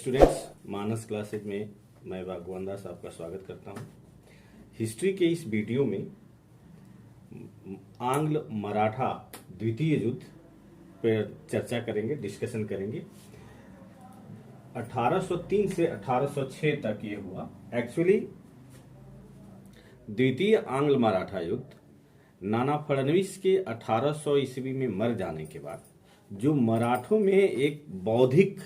Students, मानस classes में मैं भगवान दास आपका स्वागत करता हूं। हिस्ट्री के इस वीडियो में आंग्ल मराठा द्वितीय युद्ध पर चर्चा करेंगे, डिस्कशन करेंगे। 1803 से 1806 तक ये हुआ। एक्चुअली द्वितीय आंग्ल मराठा युद्ध नाना फडणवीस के 1800 ईस्वी में मर जाने के बाद जो मराठों में एक बौद्धिक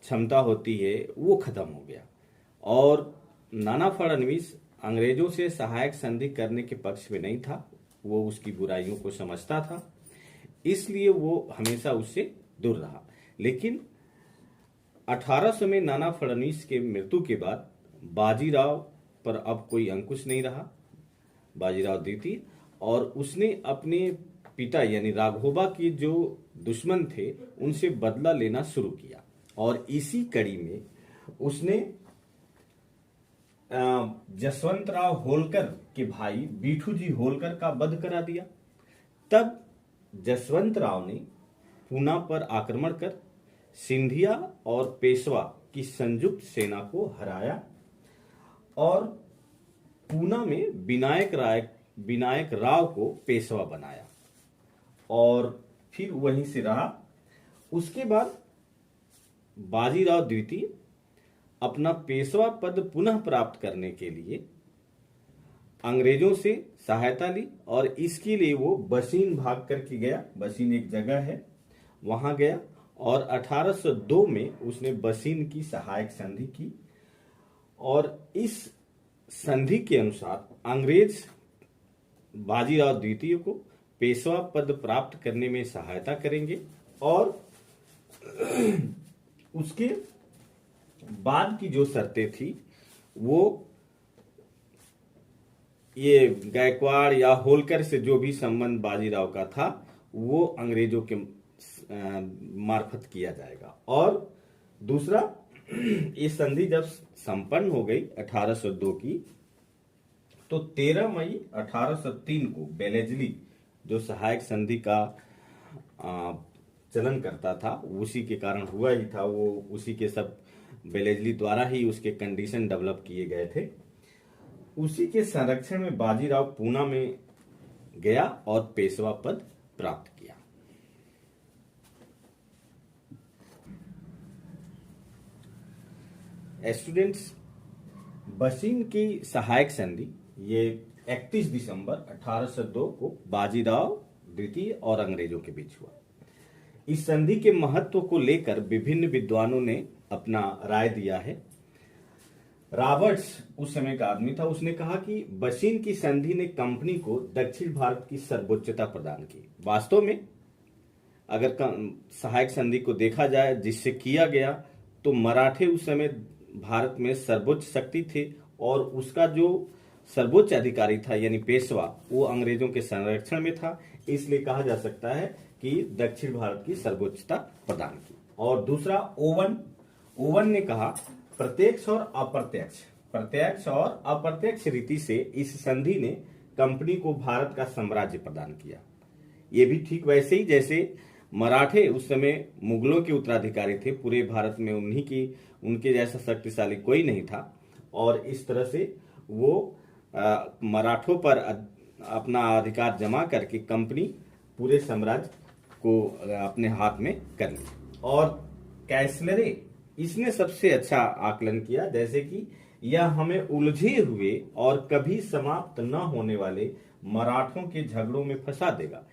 क्षमता होती है वो खत्म हो गया और नाना फडणवीस अंग्रेजों से सहायक संधि करने के पक्ष में नहीं था। वो उसकी बुराइयों को समझता था, इसलिए वो हमेशा उससे दूर रहा। लेकिन 1800 में नाना फडणवीस के मृत्यु के बाद बाजीराव पर अब कोई अंकुश नहीं रहा, बाजीराव द्वितीय, और उसने अपने पिता यानी राघोबा के जो दुश्मन थे उनसे बदला लेना शुरू किया और इसी कड़ी में उसने जसवंतराव होलकर के भाई बीठू जी होलकर का वध करा दिया। तब जसवंतराव ने पूना पर आक्रमण कर सिंधिया और पेशवा की संयुक्त सेना को हराया और पूना में विनायक राव को पेशवा बनाया और फिर वहीं से रहा। उसके बाद बाजीराव द्वितीय अपना पेशवा पद पुनः प्राप्त करने के लिए अंग्रेजों से सहायता ली और इसके लिए वो बसीन भाग करके गया। बसीन एक जगह है, वहां गया और 1802 में उसने बसीन की सहायक संधि की और इस संधि के अनुसार अंग्रेज बाजीराव द्वितीय को पेशवा पद प्राप्त करने में सहायता करेंगे और उसके बाद की जो शर्तें थी वो ये गायकवाड़ या होलकर से जो भी संबंध बाजीराव का था वो अंग्रेजों के मार्फत किया जाएगा। और दूसरा, ये संधि जब संपन्न हो गई 1802 की, तो 13 मई 1803 को बेलेजली जो सहायक संधि का चलन करता था, उसी के कारण हुआ ही था, वो उसी के सब बेलेजली द्वारा ही उसके कंडीशन डेवलप किए गए थे। उसी के संरक्षण में बाजीराव पूना में गया और पेशवा पद प्राप्त किया। स्टूडेंट्स, बसीन की सहायक संधि ये 31 दिसंबर 1802 को बाजीराव द्वितीय और अंग्रेजों के बीच हुआ। इस संधि के महत्व को लेकर विभिन्न विद्वानों ने अपना राय दिया है। रॉबर्ट्स उस समय का आदमी था, उसने कहा कि बसीन की संधि ने कंपनी को दक्षिण भारत की सर्वोच्चता प्रदान की। वास्तव में अगर सहायक संधि को देखा जाए जिससे किया गया, तो मराठे उस समय भारत में सर्वोच्च शक्ति थे और उसका जो सर्वोच्च अधिकारी था यानी पेशवा, वो अंग्रेजों के संरक्षण में था, इसलिए कहा जा सकता है कि दक्षिण भारत की सर्वोच्चता प्रदान की। और दूसरा, ओवन ने कहा प्रत्यक्ष और अप्रत्यक्ष रीति से इस संधि ने कंपनी को भारत का साम्राज्य प्रदान किया। ये भी ठीक वैसे ही जैसे मराठे उस समय मुगलों के उत्तराधिकारी थे, पूरे भारत में उनके जैसा शक्तिशाली कोई नहीं था और इस तरह से वो मराठों पर अपना अधिकार जमा करके कंपनी पूरे साम्राज्य को अपने हाथ में कर ली। और कैसलरे इसने सबसे अच्छा आकलन किया, जैसे कि यह हमें उलझे हुए और कभी समाप्त न होने वाले मराठों के झगड़ों में फंसा देगा।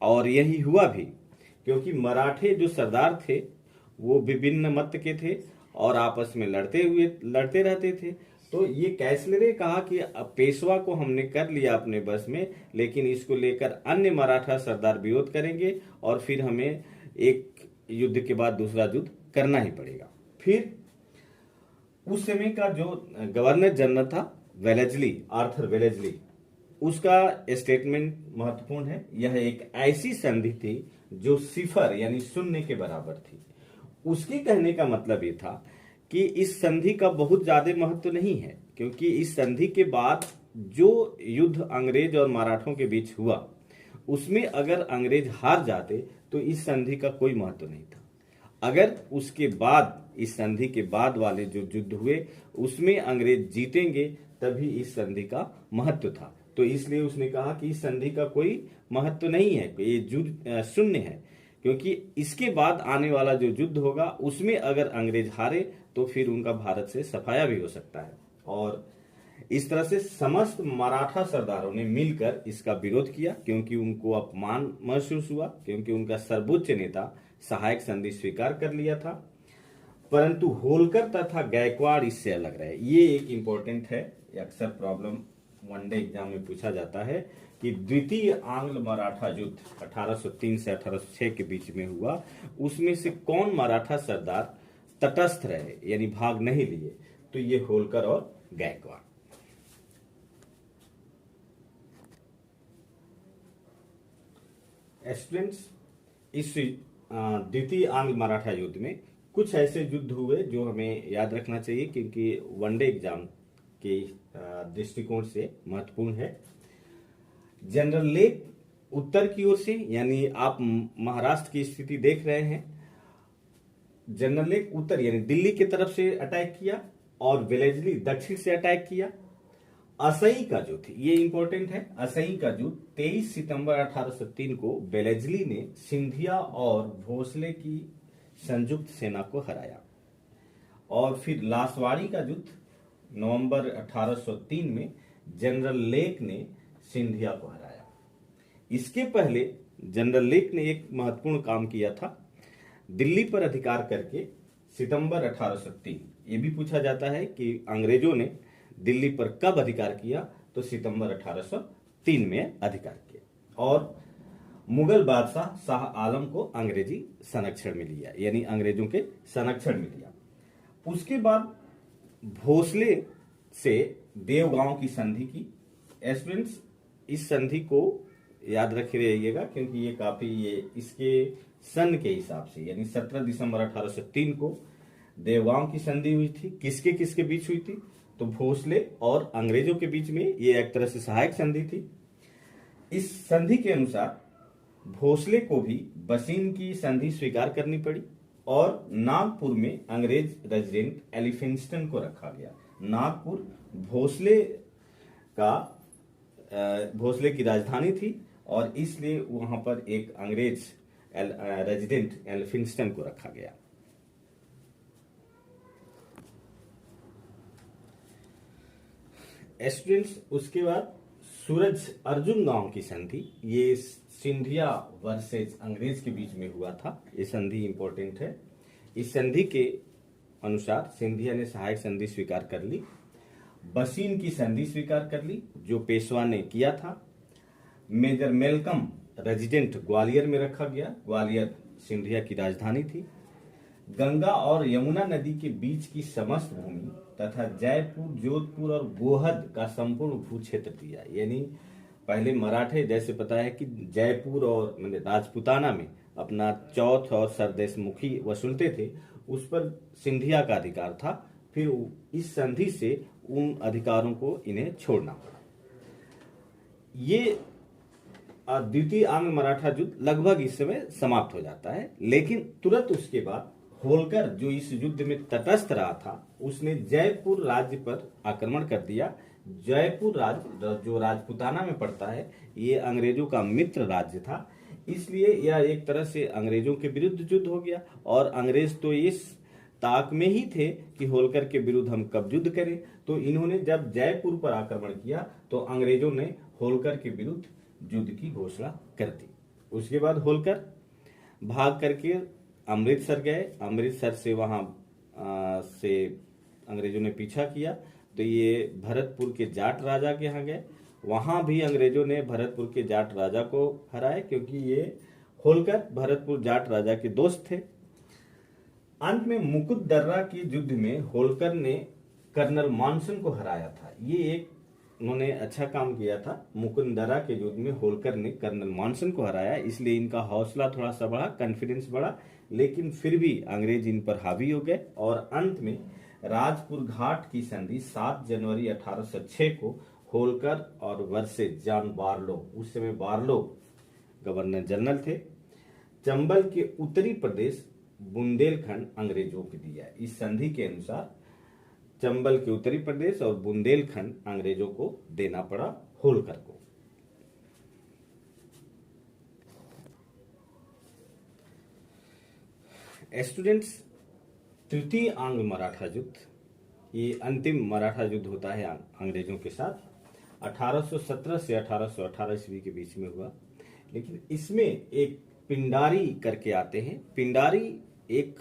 और यही हुआ भी, क्योंकि मराठे जो सरदार थे वो विभिन्न मत के थे और आपस में लड़ते रहते थे। तो ये कैसलरे कहा कि पेशवा को हमने कर लिया अपने बस में, लेकिन इसको लेकर अन्य मराठा सरदार विरोध करेंगे और फिर हमें एक युद्ध के बाद दूसरा युद्ध करना ही पड़ेगा। फिर उस समय का जो गवर्नर जनरल था आर्थर वेलेजली, उसका स्टेटमेंट महत्वपूर्ण है। यह एक ऐसी संधि थी जो सिफर यानी शून्य के बराबर थी। उसके कहने का मतलब ये था कि इस संधि का बहुत ज्यादा महत्व नहीं है, क्योंकि इस संधि के बाद जो युद्ध अंग्रेज और मराठों के बीच हुआ उसमें अगर अंग्रेज हार जाते तो इस संधि का कोई महत्व नहीं था। अगर उसके बाद इस संधि के बाद वाले जो युद्ध हुए उसमें अंग्रेज जीतेंगे तभी इस संधि का महत्व था। तो इसलिए उसने कहा कि इस संधि का कोई महत्व नहीं है, ये युद्ध शून्य है, क्योंकि इसके बाद आने वाला जो युद्ध होगा उसमें अगर अंग्रेज हारे तो फिर उनका भारत से सफाया भी हो सकता है। और इस तरह से समस्त मराठा सरदारों ने मिलकर इसका विरोध किया, क्योंकि उनको अपमान महसूस हुआ, क्योंकि उनका सर्वोच्च नेता सहायक संधि स्वीकार कर लिया था। परंतु होलकर तथा गायकवाड़ इससे अलग रहे। ये एक इंपॉर्टेंट है, अक्सर प्रॉब्लम वनडे एग्जाम में पूछा जाता है कि द्वितीय आंग्ल मराठा युद्ध 1803 से 1806 के बीच में हुआ, उसमें से कौन मराठा सरदार तटस्थ रहे यानी भाग नहीं लिए? तो ये होलकर और गायकवाड़। स्टूडेंट्स, इस द्वितीय आंग्ल मराठा युद्ध में कुछ ऐसे युद्ध हुए जो हमें याद रखना चाहिए, क्योंकि वनडे एग्जाम के दृष्टिकोण से महत्वपूर्ण है। जनरल लेक उत्तर की ओर से, यानी आप महाराष्ट्र की स्थिति देख रहे हैं, जनरल लेक उत्तर यानी दिल्ली की तरफ से अटैक किया और वेलेस्ली दक्षिण से अटैक किया। असई का युद्ध, ये इंपॉर्टेंट है, असई का युद्ध 23 सितंबर 1803 को वेलेस्ली ने सिंधिया और भोसले की संयुक्त सेना को हराया। और फिर लासवाड़ी का युद्ध नवंबर 1803 में जनरल लेक ने सिंधिया को हराया। इसके पहले जनरल लेक ने एक महत्वपूर्ण काम किया था, दिल्ली पर अधिकार करके सितंबर 1803। ये भी पूछा जाता है कि अंग्रेजों ने दिल्ली पर कब अधिकार किया? तो सितंबर 1803 में अधिकार किया और मुगल बादशाह शाह आलम को अंग्रेजी संरक्षण में लिया, यानी अंग्रेजों के संरक्षण में लिया। उसके बाद भोसले से देवगांव की संधि की। स्टूडेंट्स, इस संधि को याद रखे रहिएगा, क्योंकि ये काफी इसके सन के हिसाब से, यानी 17 दिसंबर 1803 को देवगांव की संधि हुई थी। किसके किसके बीच हुई थी? तो भोसले और अंग्रेजों के बीच में। ये एक तरह से सहायक संधि थी। इस संधि के अनुसार भोसले को भी बसीन की संधि स्वीकार करनी पड़ी और नागपुर में अंग्रेज रेजिडेंट एलिफिंस्टन को रखा गया। नागपुर भोसले की राजधानी थी और इसलिए वहां पर एक अंग्रेज रेजिडेंट एलिफिंस्टन को रखा गया। स्टूडेंट्स, उसके बाद सूरज अर्जुन गांव की संधि, ये सिंधिया वर्सेस अंग्रेज के बीच में हुआ था। ये संधि इंपॉर्टेंट है। इस संधि के अनुसार सिंधिया ने सहायक संधि स्वीकार कर ली, बसीन की संधि स्वीकार कर ली जो पेशवा ने किया था। मेजर मेलकम रेजिडेंट ग्वालियर में रखा गया, ग्वालियर सिंधिया की राजधानी थी। गंगा और यमुना नदी के बीच की समस्त भूमि तथा जयपुर, जोधपुर और गोहद का संपूर्ण भू क्षेत्र दिया। यानी पहले मराठे, जैसे पता है कि जयपुर और राजपुताना में अपना चौथ और सरदेश मुखी वसूलते थे, उस पर सिंधिया का अधिकार था। फिर इस संधि से उन अधिकारों को इन्हें छोड़ना पड़ा। ये द्वितीय आंग्ल मराठा युद्ध लगभग इस समय समाप्त हो जाता है, लेकिन तुरंत उसके बाद होलकर, जो इस युद्ध में तटस्थ रहा था, उसने जयपुर राज्य पर आक्रमण कर दिया। जयपुर राज्य जो राजपुताना में पड़ता है, ये अंग्रेजों का मित्र राज्य था, इसलिए यह एक तरह से अंग्रेजों के विरुद्ध युद्ध हो गया। और अंग्रेज तो इस ताक में ही थे कि होलकर के विरुद्ध हम कब युद्ध करें। तो इन्होंने जब जयपुर पर आक्रमण किया तो अंग्रेजों ने होलकर के विरुद्ध युद्ध की घोषणा कर दी। उसके बाद होलकर भाग करके अमृतसर गए। अमृतसर से वहां से अंग्रेजों ने पीछा किया तो ये भरतपुर के जाट राजा के यहाँ गए। वहां भी अंग्रेजों ने भरतपुर के जाट राजा को हराया, क्योंकि ये होलकर भरतपुर जाट राजा के दोस्त थे। अंत में मुकुंदर्रा के युद्ध में होलकर ने कर्नल मानसन को हराया था। ये एक उन्होंने अच्छा काम किया था। मुकुंदर्रा के युद्ध में होलकर ने कर्नल मानसन को हराया, इसलिए इनका हौसला थोड़ा सा बढ़ा, कॉन्फिडेंस बढ़ा। लेकिन फिर भी अंग्रेज इन पर हावी हो गए और अंत में राजपुर घाट की संधि 7 जनवरी 1806 को होलकर और वर्सेस जॉन बार्लो, उस समय बार्लो गवर्नर जनरल थे, चंबल के उत्तरी प्रदेश बुंदेलखंड अंग्रेजों को दिया। इस संधि के अनुसार चंबल के उत्तरी प्रदेश और बुंदेलखंड अंग्रेजों को देना पड़ा होलकर को। स्टूडेंट्स, तृतीय आंग्ल मराठा युद्ध, ये अंतिम मराठा युद्ध होता है अंग्रेजों के साथ, 1817 से 1818 ईस्वी के बीच में हुआ। लेकिन इसमें एक पिंडारी करके आते हैं। पिंडारी एक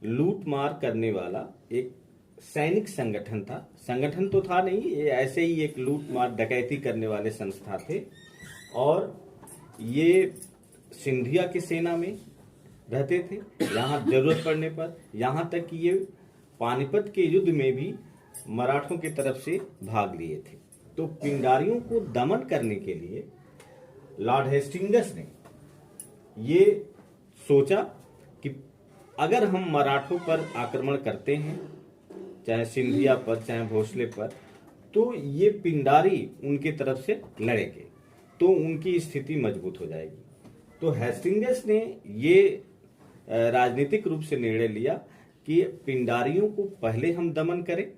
लूट मार करने वाला एक सैनिक संगठन था। संगठन तो था नहीं, ये ऐसे ही एक लूट मार डकैती करने वाले संस्था थे। और ये सिंधिया की सेना में रहते थे। यहाँ जरूरत पड़ने पर, यहाँ तक कि ये पानीपत के युद्ध में भी मराठों की तरफ से भाग लिए थे। तो पिंडारियों को दमन करने के लिए लॉर्ड हेस्टिंग्स ने ये सोचा कि अगर हम मराठों पर आक्रमण करते हैं, चाहे सिंधिया पर चाहे भोसले पर, तो ये पिंडारी उनके तरफ से लड़ेंगे तो उनकी स्थिति मजबूत हो जाएगी। तो हेस्टिंग्स ने ये राजनीतिक रूप से निर्णय लिया कि पिंडारियों को पहले हम दमन करें,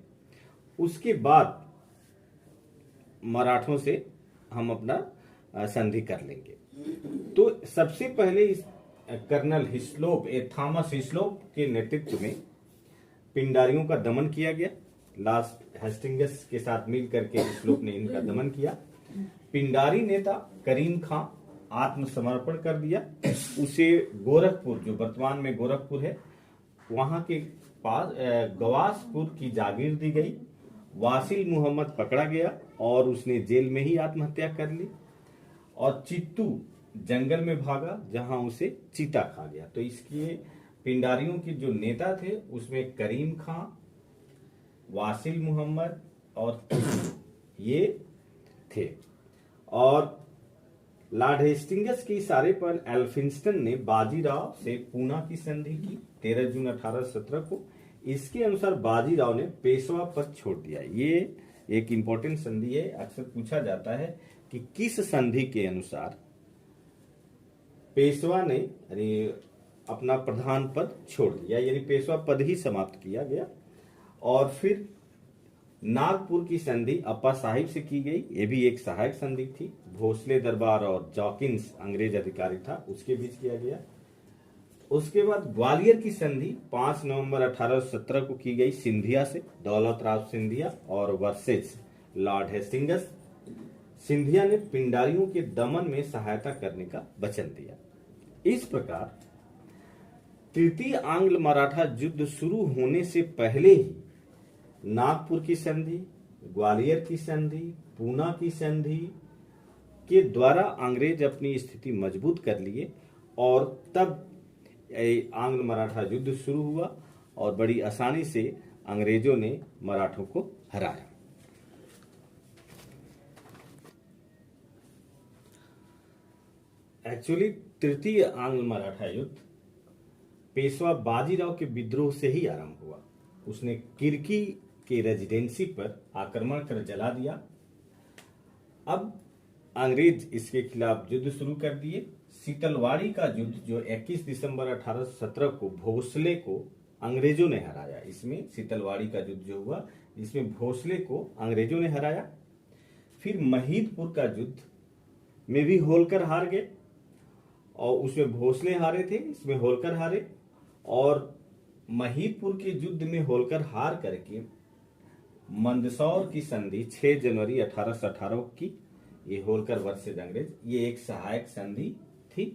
उसके बाद मराठों से हम अपना संधि कर लेंगे। तो सबसे पहले कर्नल हिस्लोप, थॉमस हिस्लोप के नेतृत्व में पिंडारियों का दमन किया गया। लास्ट हेस्टिंग्स के साथ मिल करके हिस्लोप ने इनका दमन किया। पिंडारी नेता करीम खां आत्मसमर्पण कर दिया। उसे गोरखपुर, जो वर्तमान में गोरखपुर है, वहां के पास गवासपुर की जागीर दी गई। वासिल मोहम्मद पकड़ा गया और उसने जेल में ही आत्महत्या कर ली और चित्तू जंगल में भागा, जहां उसे चीता खा गया। तो इसके पिंडारियों के जो नेता थे उसमें करीम खां, वासिल मोहम्मद और ये थे। और लॉर्ड हेस्टिंग्स के इशारे पर एल्फिंस्टन ने बाजीराव से पूना की संधि की 13 जून 1817 को। इसके अनुसार बाजीराव ने पेशवा पद छोड़ दिया। ये एक इंपॉर्टेंट संधि है। अक्सर पूछा जाता है कि किस संधि के अनुसार पेशवा ने अपना प्रधान पद छोड़ दिया, यानी पेशवा पद ही समाप्त किया गया। और फिर नागपुर की संधि अप्पा साहिब से की गई। ये भी एक सहायक संधि थी। भोसले दरबार और जॉकिंस अंग्रेज अधिकारी था, उसके बीच किया गया। उसके बाद ग्वालियर की संधि 5 नवंबर 1817 को की गई सिंधिया से, दौलत राव सिंधिया और वर्सेस लॉर्ड हेस्टिंग्स। सिंधिया ने पिंडारियों के दमन में सहायता करने का वचन दिया। इस प्रकार तृतीय आंग्ल मराठा युद्ध शुरू होने से पहले ही नागपुर की संधि, ग्वालियर की संधि, पूना की संधि के द्वारा अंग्रेज अपनी स्थिति मजबूत कर लिए और तब आंग्ल मराठा युद्ध शुरू हुआ और बड़ी आसानी से अंग्रेजों ने मराठों को हराया। एक्चुअली तृतीय आंग्ल मराठा युद्ध पेशवा बाजीराव के विद्रोह से ही आरंभ हुआ। उसने किरकी के रेजिडेंसी पर आक्रमण कर जला दिया। अब अंग्रेज इसके खिलाफ युद्ध शुरू कर दिए। सीतलवाड़ी का युद्ध, जो 21 दिसंबर 1817 को भोसले को अंग्रेजों ने हराया, इसमें सीतलवाड़ी का युद्ध जो हुआ, इसमें भोसले को अंग्रेजों ने हराया। फिर महीदपुर का युद्ध में भी होलकर हार गए और उसमें भोसले हारे थे, इसमें होलकर हारे। और महीदपुर के युद्ध में होलकर हार करके मंदसौर की संधि 6 जनवरी 1818 की, ये होलकर वर्सेस अंग्रेज, ये एक सहायक संधि थी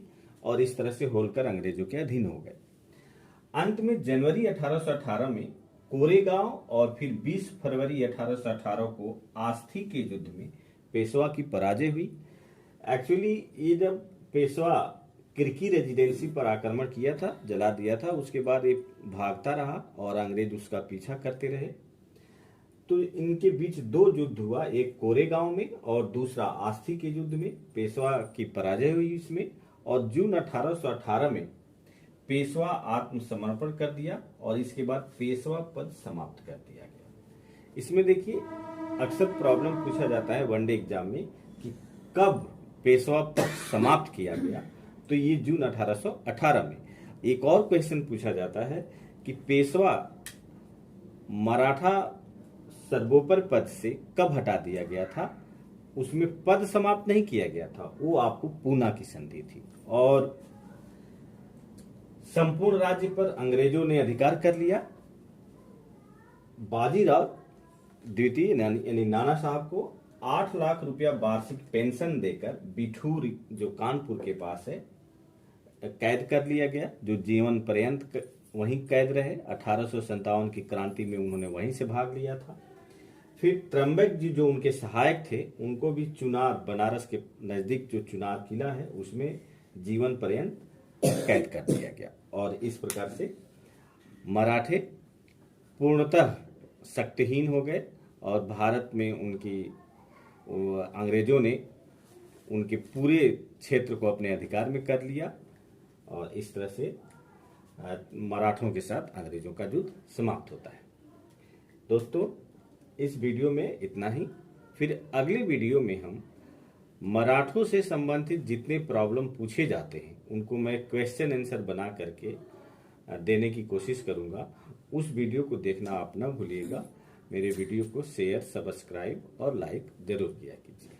और इस तरह से होलकर अंग्रेजों के अधीन हो गए। अंत में जनवरी 1818 में कोरेगांव और फिर 20 फरवरी 1818 को आस्थी के युद्ध में पेशवा की पराजय हुई। एक्चुअली ये जब पेशवा किरकी रेजिडेंसी पर आक्रमण किया था, जला दिया था, उसके बाद ये भागता रहा और अंग्रेज उसका पीछा करते रहे। तो इनके बीच 2 युद्ध हुआ, एक कोरेगांव में और दूसरा आस्थी के युद्ध में। पेशवा की पराजय हुई इसमें और जून 1818 में पेशवा आत्मसमर्पण कर दिया और इसके बाद पेशवा पद समाप्त कर दिया गया। इसमें देखिए अक्सर प्रॉब्लम पूछा जाता है वनडे एग्जाम में कि कब पेशवा पद समाप्त किया गया, तो ये जून 1818 में। एक और क्वेश्चन पूछा जाता है कि पेशवा मराठा सर्वोपरि पद से कब हटा दिया गया था। उसमें पद समाप्त नहीं किया गया था, वो आपको पूना की संधि थी। और संपूर्ण राज्य पर अंग्रेजों ने अधिकार कर लिया। बाजीराव द्वितीय यानी नाना साहब को 8 लाख रुपया वार्षिक पेंशन देकर बिठूर जो कानपुर के पास है कैद कर लिया गया, जो जीवन पर्यंत वहीं कैद रहे। 1857 की क्रांति में उन्होंने वहीं से भाग लिया था। फिर त्र्यंबक जी जो उनके सहायक थे, उनको भी चुनार, बनारस के नजदीक जो चुनार किला है उसमें जीवन पर्यंत कैद कर दिया गया। और इस प्रकार से मराठे पूर्णतः शक्तिहीन हो गए और भारत में उनकी अंग्रेजों ने उनके पूरे क्षेत्र को अपने अधिकार में कर लिया। और इस तरह से मराठों के साथ अंग्रेजों का युद्ध समाप्त होता है। दोस्तों, इस वीडियो में इतना ही। फिर अगले वीडियो में हम मराठों से संबंधित जितने प्रॉब्लम पूछे जाते हैं उनको मैं क्वेश्चन आंसर बना करके देने की कोशिश करूंगा। उस वीडियो को देखना आप ना भूलिएगा। मेरे वीडियो को शेयर, सब्सक्राइब और लाइक जरूर किया कीजिए।